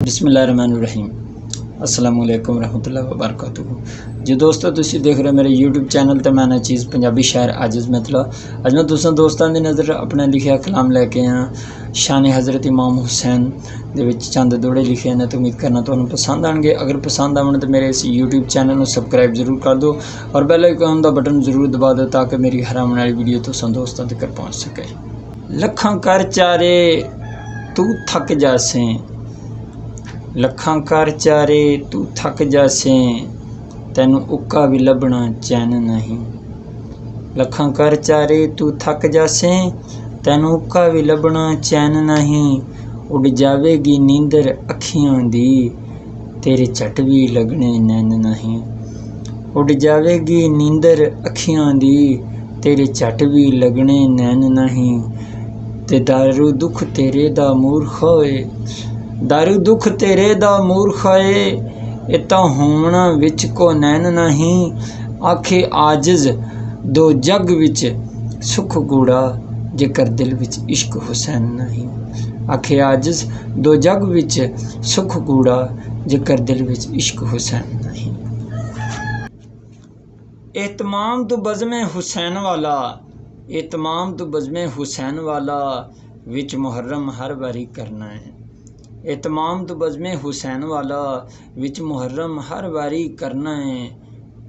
बिस्मिल्लाहिर्रहमानिर्रहीम अस्सलाम वालेकुम रहमतुल्लाहि व बरकातुहू। जो दोस्तों तुसी देख रहे हो मेरे यूट्यूब चैनल तो मैं चीज़ पंजाबी शायर आजिज़ मतलब अज मैं तुसां दोस्तों की नज़र अपने लिखिया कलाम लैके आया शान हज़रत इमाम हुसैन दे विच चंद दोड़े लिखे हैं तो उम्मीद करना तुहानूं पसंद आएंगे। अगर पसंद आवन तो मेरे इस यूट्यूब चैनल को सबसक्राइब जरूर कर दो और बेल आइकन का बटन जरूर दबा दो ताकि मेरी हर आने वाली वीडियो तुसां दोस्तों तक पहुँच सके। लखां कर चारे तू थक जासे, लखां कर चारे तू थक जासे, तैनू उक्का भी लभना चैन नहीं। लखां कर चारे तू थक जासे, तैनू उक्का भी लभना चैन नहीं। उड़ जावेगी नींदर अखियां दी, तेरे झट भी लगने नैन नहीं। उड़ जावेगी नींदर अखियां दी, तेरे झट भी लगने नैन नहीं। ते दारू दुख तेरे दा मूर्ख होए, दारू दुख तेरे दा मूर्ख होए, इता होना विच को नैन नहीं। आखे आजिज़ दो जग विच सुख गूड़ा, जेकर दिल विच इश्क हुसैन नहीं। आखे आजिज़ दो जग विच सुख गूड़ा, जेकर दिल विच इश्क हुसैन नहीं। एहतमाम तो बज़्म हुसैन वाला, एहतमाम तो बज़्म हुसैन वाला, विच मुहर्रम हर बारी करना है। एहतमाम तो बज़्म हुसैन वाला, विच मुहर्रम हर बारी करना है।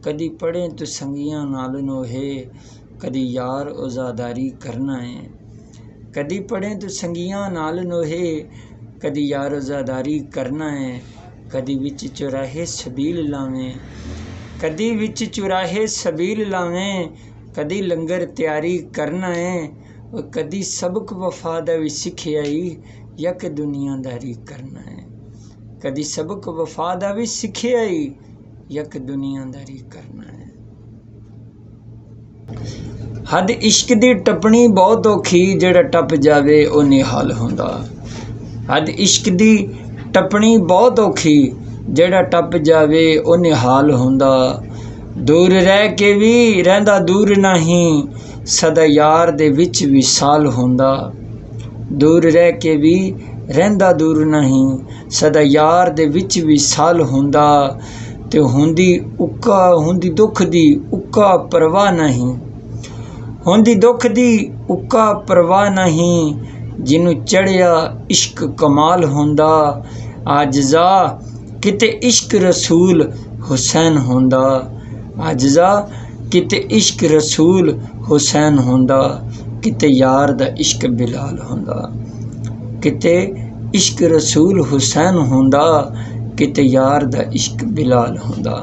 कदी पढ़े तो संगियां नाल नोहे, कदी यार उज़ादारी करना है। कदी पढ़े तो संगियां नाल नोहे, कदी यार उज़ादारी करना है। कदी विच चुराहे सबील लावें, कदी विच चुराहे सबील लावें, कदी लंगर तैयारी करना है। और कदी सबक वफा दा भी सिखियाई, यक दुनियादारी करना है। कदी सबक वफा दा भी सिखियाई, यक दुनियादारी करना है। हद इश्क दी टपनी बहुत औखी, जेड़ा टप जावे ओ निहाल हुंदा। हद इश्क दी टपनी बहुत औखी, जेड़ा टप जावे ओ निहाल हुंदा। दूर रह के भी रहिंदा दूर नहीं, सदा यार दे विच विसाल हुंदा। दूर रह के भी रहिंदा दूर नहीं, सदा यार दे विच विसाल हुंदा। ते हुंदी उक्का हुंदी दुख दी उक्का परवाह नहीं, हुंदी दुख दी उक्का परवाह नहीं। जिन्नू चढ़िया इश्क कमाल हुंदा, आजिज़ा किते इश्क रसूल हुसैन हुंदा। आजिज़ा किते इश्क रसूल हुसैन हुंदा, किते यार दा इश्क बिलाल हुंदा। किते इश्क रसूल हुसैन हुंदा, किते यार दा इश्क बिलाल हुंदा।